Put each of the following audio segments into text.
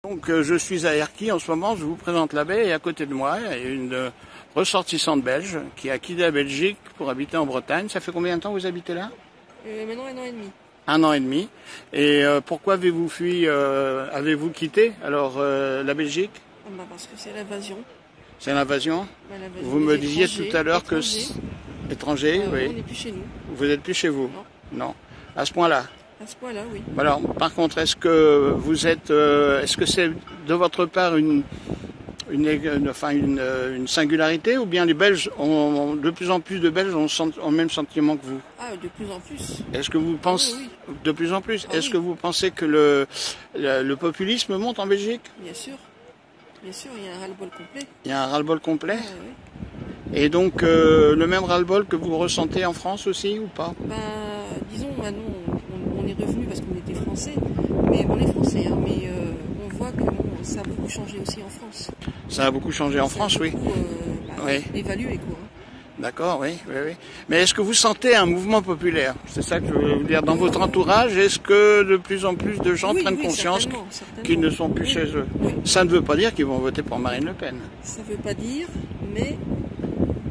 Donc je suis à Erquy en ce moment, je vous présente la baie et à côté de moi, il y a une ressortissante belge qui a quitté la Belgique pour habiter en Bretagne. Ça fait combien de temps que vous habitez là? Maintenant 1 an et demi. 1 an et demi. Et pourquoi avez-vous fui, avez-vous quitté alors la Belgique? Parce que c'est l'invasion. C'est l'invasion? Vous des me disiez étrangers, tout à l'heure que... Étranger, oui. On n'est plus chez nous. Vous n'êtes plus chez vous? Non. Non. À ce point-là? À ce point-là, oui. Alors, par contre, est-ce que vous êtes, est-ce que c'est de votre part une singularité, ou bien les Belges ont de plus en plus de Belges ont le même sentiment que vous? Ah, de plus en plus. Est-ce que vous pensez de plus en plus? Est-ce que vous pensez que le populisme monte en Belgique? Bien sûr, il y a un ras-le-bol complet. Il y a un ras-le-bol complet. Oui. Et donc le même ras-le-bol que vous ressentez en France aussi ou pas? Disons, maintenant, on est revenu parce qu'on était français, mais on est français, hein, mais on voit que ça a beaucoup changé aussi en France. Ça a beaucoup changé en France, oui. Oui. Évalué, quoi. D'accord, oui. Mais est-ce que vous sentez un mouvement populaire? C'est ça que je veux vous dire. Dans votre entourage, est-ce que de plus en plus de gens prennent conscience certainement. qu'ils ne sont plus chez eux? Oui. Ça ne veut pas dire qu'ils vont voter pour Marine Le Pen. Ça ne veut pas dire, mais...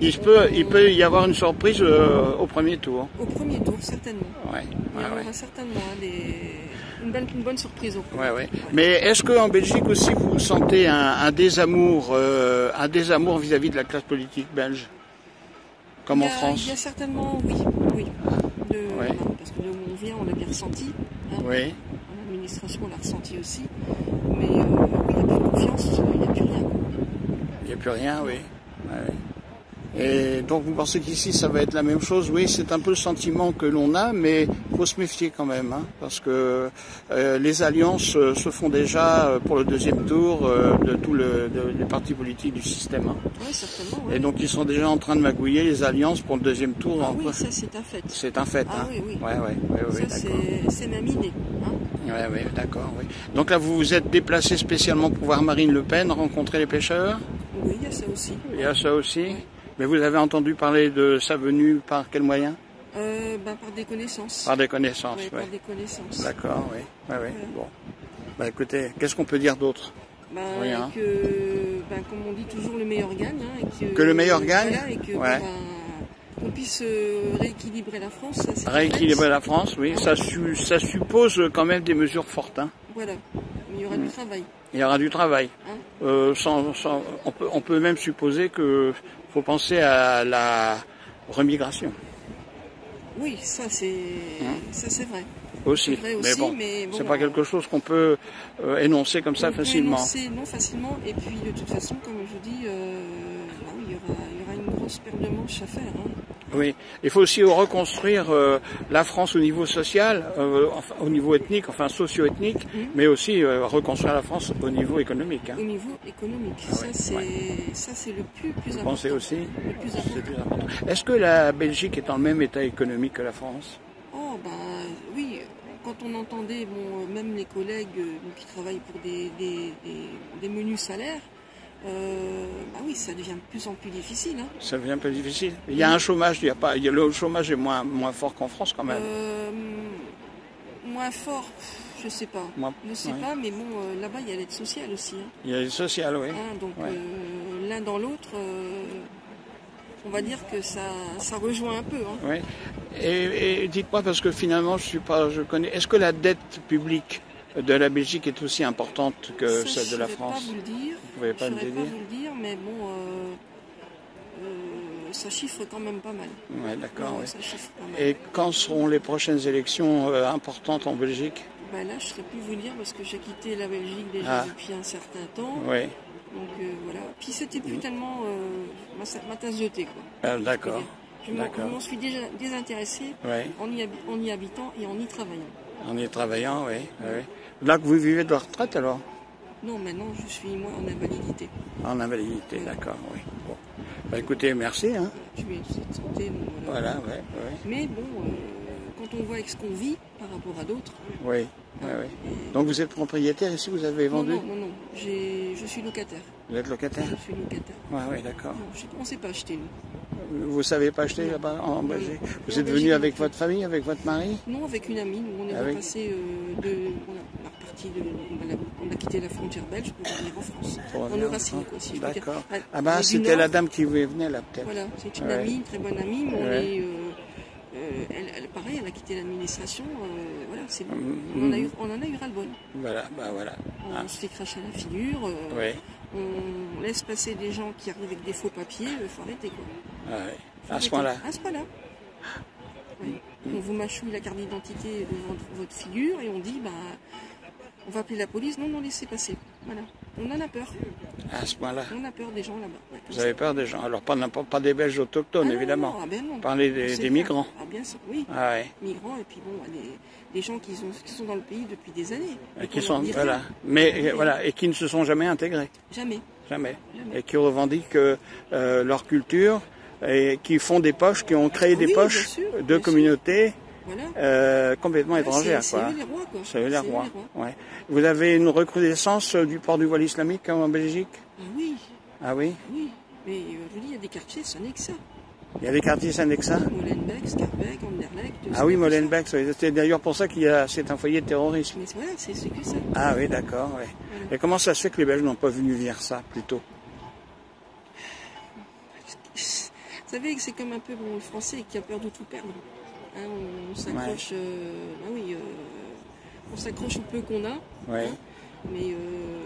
Il peut y avoir une surprise au premier tour. Au premier tour, certainement. Il y aura certainement une bonne surprise au premier tour. Mais est-ce qu'en Belgique aussi vous sentez un désamour vis-à-vis de la classe politique belge? Comme en France? Il y a certainement, oui. Parce que de où on vient, on l'a bien ressenti. Hein. Oui. L'administration l'a ressenti aussi. Mais il n'y a plus de confiance, il n'y a plus rien. Il n'y a plus rien, oui. Et donc vous pensez qu'ici ça va être la même chose? Oui, c'est un peu le sentiment que l'on a, mais il faut se méfier quand même, hein, parce que les alliances se font déjà pour le deuxième tour de tous les partis politiques du système. Hein. Oui, certainement. Oui. Et donc ils sont déjà en train de magouiller les alliances pour le deuxième tour. Ah oui, ça c'est un fait. C'est un fait. Ah hein. oui. Ça c'est même inné. Hein. Oui, d'accord. Oui. Donc là vous vous êtes déplacé spécialement pour voir Marine Le Pen rencontrer les pêcheurs? Oui, il y a ça aussi. Il y a ça aussi. Oui. Mais vous avez entendu parler de sa venue par quel moyen? Par des connaissances. Par des connaissances, oui. Par des connaissances. D'accord, oui. Bon. Écoutez, qu'est-ce qu'on peut dire d'autre? Rien. Comme on dit toujours, le meilleur gagne. Hein, et que le meilleur gagne. Voilà, et que qu'on puisse rééquilibrer la France. Ça, rééquilibrer la France, oui. Ah, ça suppose quand même des mesures fortes. Hein. Voilà. Mais il y aura du travail. Il y aura du travail. Hein. On peut même supposer que faut penser à la remigration. Oui, ça c'est vrai. Aussi. Vrai mais aussi, bon, mais c'est pas quelque chose qu'on peut énoncer comme ça facilement. Non, facilement. Et puis de toute façon, comme je vous dis, il y aura une grosse paire de manches à faire. Hein. Oui, il faut aussi reconstruire la France au niveau social, au niveau ethnique, enfin socio-ethnique, mais aussi reconstruire la France au niveau économique. Hein. Au niveau économique, ça c'est le plus important. Vous pensez aussi? Le plus important. Est-ce que la Belgique est dans le même état économique que la France? Oh oui, quand on entendait même les collègues qui travaillent pour des menus salaires, oui, ça devient de plus en plus difficile. Hein. Ça devient plus difficile. Il y a un chômage, le chômage est moins fort qu'en France quand même. Moins fort, je sais pas. Je sais pas, mais bon, là-bas il y a l'aide sociale aussi. Hein. Il y a l'aide sociale, oui. Hein, donc l'un dans l'autre, on va dire que ça rejoint un peu. Hein. Oui. Et dites-moi, parce que finalement je connais. Est-ce que la dette publique de la Belgique est aussi importante que celle de la France? Je ne saurais pas vous le dire. Vous pouvez pas me dire. Vous le dire, mais bon, ça chiffre quand même pas mal. Ouais, d'accord. Ça chiffre pas mal. Et quand seront les prochaines élections importantes en Belgique? Là, je ne saurais plus vous dire parce que j'ai quitté la Belgique déjà depuis un certain temps. Oui. Donc voilà. Puis c'était plus tellement ma tasse de thé, quoi. D'accord. Je m'en suis déjà désintéressé en y habitant et en y travaillant. En y travaillant, oui. Là que vous vivez de retraite alors? Non, maintenant je suis en invalidité. En invalidité, d'accord, oui. Bon. Écoutez, merci. Hein. Je suis de santé, donc voilà. Mais bon, quand on voit avec ce qu'on vit par rapport à d'autres. Oui. Donc vous êtes propriétaire ici, vous avez vendu? Non. Je suis locataire. Vous êtes locataire? Je suis locataire. Oui, d'accord. On ne sait pas acheter, nous. Vous ne savez pas acheter là-bas en Belgique? Vous êtes venu avec votre famille, avec votre mari? Non, avec une amie. Nous, on est repassé on a on a quitté la frontière belge pour revenir en France. Pour Dans nos racines, quoi, si je peux dire. D'accord. Ah, Ah ben, du c'était Nord. la dame qui venait là, peut-être. Voilà, c'est une Ouais. amie, une très bonne amie, mais Ouais. pareil, elle a quitté l'administration. Voilà, c'est bon. Mm. On en a eu ras-le-bol. Voilà, bah voilà. On se fait cracher à la figure. Oui. On laisse passer des gens qui arrivent avec des faux papiers. Faut arrêter, quoi. Ah, ouais. Faut À ce arrêter. point-là. À ce point-là. Oui. On vous mâchouille la carte d'identité devant votre figure et on dit, bah, on va appeler la police. Non, non, laissez passer. Voilà. On en a peur. À ce point-là. On a peur des gens là-bas. Ouais, Vous avez peur des gens. Alors, pas des Belges autochtones, évidemment. Non, ah ben non. Parlez On sait des bien. migrants. Ah bien sûr, oui. Ah ouais. Migrants et puis bon, des gens qui sont dans le pays depuis des années. Et Donc qui on leur sont, dit voilà. rien. Mais, voilà. Et qui ne se sont jamais intégrés. Jamais. Jamais. Jamais. Et qui revendiquent leur culture et qui font des poches, qui ont créé des Oui, poches bien sûr, de bien sûr. communautés Voilà. complètement Ouais, étrangères. c'est Quoi. eux les rois, quoi. C'est eux les C'est rois. Ouais. Vous avez une recrudescence du port du voile islamique en Belgique? Ah oui, Ah oui? oui. Mais je vous dis, il y a des quartiers, ce n'est que ça. Il y a des quartiers Saint-Nexa? Molenbeek, Scarbeck, Anderlecht. Ah oui, Molenbeek, c'est d'ailleurs pour ça c'est un foyer de terrorisme. Mais voilà, c'est que ça. Ah oui, d'accord, ouais. Voilà. Et comment ça se fait que les Belges n'ont pas venu vivre ça, plutôt? Vous savez que c'est comme un peu le français qui a peur de tout perdre. Hein, on s'accroche, on s'accroche au peu qu'on a. Ouais. Hein, mais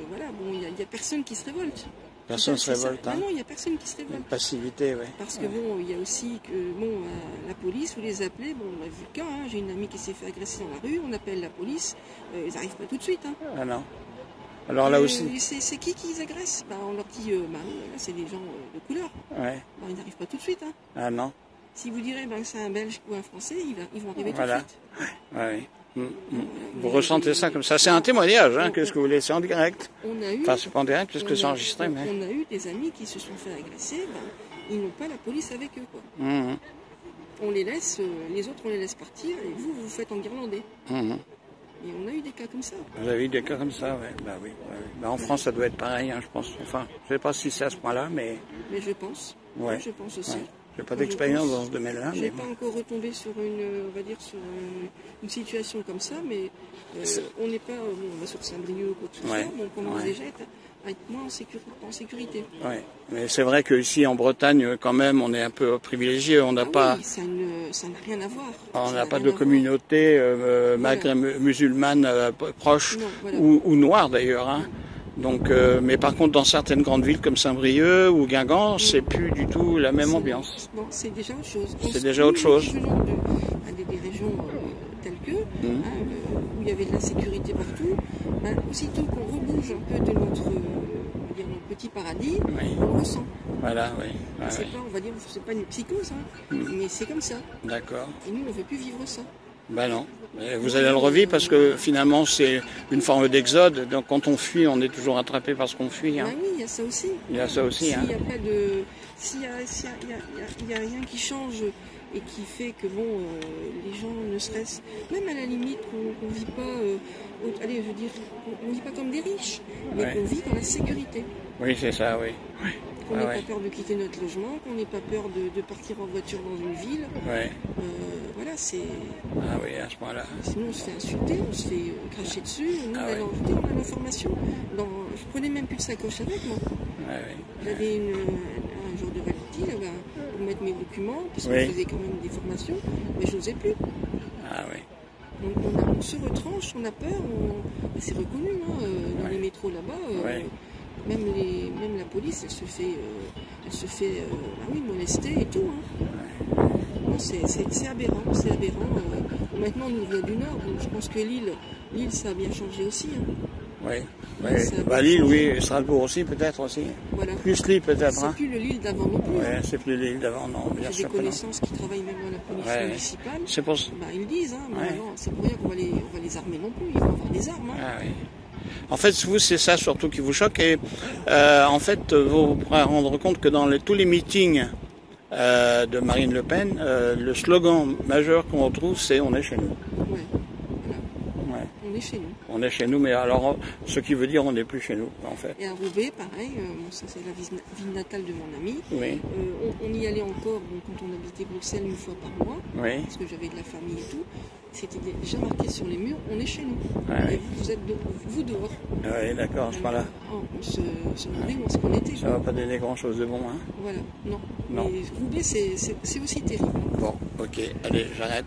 voilà, bon, il y a personne qui se révolte. Personne C'est se ça. révolte, Ah hein. non, il n'y a personne qui se révolte. Une passivité, oui. Parce que bon, il y a aussi que bon, la police, vous les appelez, bon, on a vu le cas, hein, j'ai une amie qui s'est fait agresser dans la rue, on appelle la police, ils n'arrivent pas tout de suite. Hein. Ah non. Alors là aussi. C'est qui ils agressent? Bah, on leur dit, là c'est des gens de couleur. Ouais. Bah, ils n'arrivent pas tout de suite. Hein. Ah non. Si vous direz que c'est un Belge ou un Français, ils vont arriver Voilà. tout de suite. Ouais. Vous ressentez ça comme ça. C'est un témoignage, hein, qu'est-ce que vous voulez, c'est en direct. On a eu, Enfin, c'est pas en direct puisque c'est enregistré, mais. on a eu des amis qui se sont fait agresser, ben, ils n'ont pas la police avec eux. Quoi. Mhm. On les laisse, les autres on les laisse partir et vous faites en guirlandais. Mhm. Et on a eu des cas comme ça. Vous avez eu des cas comme ça, ouais. Bah oui. Ouais. Bah, en France, ça doit être pareil, hein, je pense. Enfin, je sais pas si c'est à ce point-là, mais. Mais je pense. Ouais. Je pense aussi. Ouais. J'ai pas Moi, d'expérience je pense. dans ce domaine-là, Je mais n'ai pas encore retombé sur on va dire sur une situation comme ça, mais on n'est pas, on va sur Saint-Brieuc ou quoi que ce Ouais. soit, mais on commence Ouais. déjà à être moins en sécurité. ouais. Mais c'est vrai qu'ici en Bretagne, quand même, on est un peu privilégié. On n'a pas, Oui, ça n'a rien à voir. on Ça n'a pas rien de à voir. communauté musulmane proche Non, voilà. ou noire d'ailleurs. Hein. Donc, mais par contre, dans certaines grandes villes comme Saint-Brieuc ou Guingamp, c'est plus du tout la même ambiance. Bon, c'est déjà autre chose. C'est déjà autre chose. Venant des régions telles que, où il y avait de l'insécurité partout, ben, aussitôt qu'on rebouge un peu de notre petit paradis, Oui. on le ressent. Voilà, oui. Ouais, C'est ouais. pas, on va dire, c'est pas une psychose, hein, mais c'est comme ça. D'accord. Et nous, on ne veut plus vivre ça. Ben non. Mais vous allez le revivre parce que finalement, c'est une forme d'exode. Donc quand on fuit, on est toujours attrapé par ce qu'on fuit. Hein. Ben oui, il y a ça aussi. Il y a ça aussi. S'il Hein. n'y a pas de, s'il y a rien qui change et qui fait que bon, les gens ne stressent, même à la limite qu'on vit pas, allez, je veux dire, on vit pas comme des riches, mais Ouais. qu'on vit dans la sécurité. Oui, c'est ça, oui. Qu'on Ah n'ait ouais. pas peur de quitter notre logement, qu'on n'ait pas peur de partir en voiture dans une ville. Ouais. Voilà, c'est. Ah oui, à ce point-là. Sinon, on se fait insulter, on se fait cracher dessus. Nous, Ah on a ouais. on a l'information. Je prenais même plus de sacoche avec moi. Ouais, ouais. J'avais un jour de rallye là, pour mettre mes documents, puisqu'on Oui. faisait quand même des formations, mais je n'osais plus. Ah oui. Donc on se retranche, on a peur, c'est reconnu hein, dans Ouais. les métros là-bas. Ouais. Même la police, elle se fait molester et tout. Hein. Non, c'est aberrant, c'est aberrant. Maintenant, on vient du Nord, donc je pense que l'île, ça a bien changé aussi. Hein. Oui. Ça a Bah, bien Lille, changé. oui, et Strasbourg aussi, peut-être aussi. Voilà. Plus Lille, peut-être. C'est Hein. plus le Lille d'avant non plus. Ouais, c'est plus Lille d'avant, non, bien J'ai sûr des que non. connaissances qui travaillent même dans la police Ouais. municipale. C'est pour ça. Bah, ils le disent, hein, mais Ouais. non, c'est pour rien qu'on va les armer non plus. Ils vont avoir des armes. Hein. Ah oui. En fait, vous, c'est ça surtout qui vous choque. Et en fait, vous pourrez rendre compte que dans tous les meetings de Marine Le Pen, le slogan majeur qu'on retrouve, c'est « On est chez nous Ouais. Voilà. ouais. On est chez nous. On est chez nous, mais alors, ce qui veut dire on n'est plus chez nous, en fait. Et à Roubaix, pareil, bon, ça c'est la ville natale de mon ami. Oui, On y allait encore bon, quand on habitait Bruxelles une fois par mois, oui, parce que j'avais de la famille et tout. c'était déjà marqué sur les murs, on est chez nous. Ouais. Et vous êtes vous dehors. Oui, d'accord, je pas là. On se demandait où est-ce qu'on était. Ça va pas donner grand-chose de bon, hein. Voilà, non. Non. Et Roubaix, c'est aussi terrible. Bon, ok, allez, j'arrête.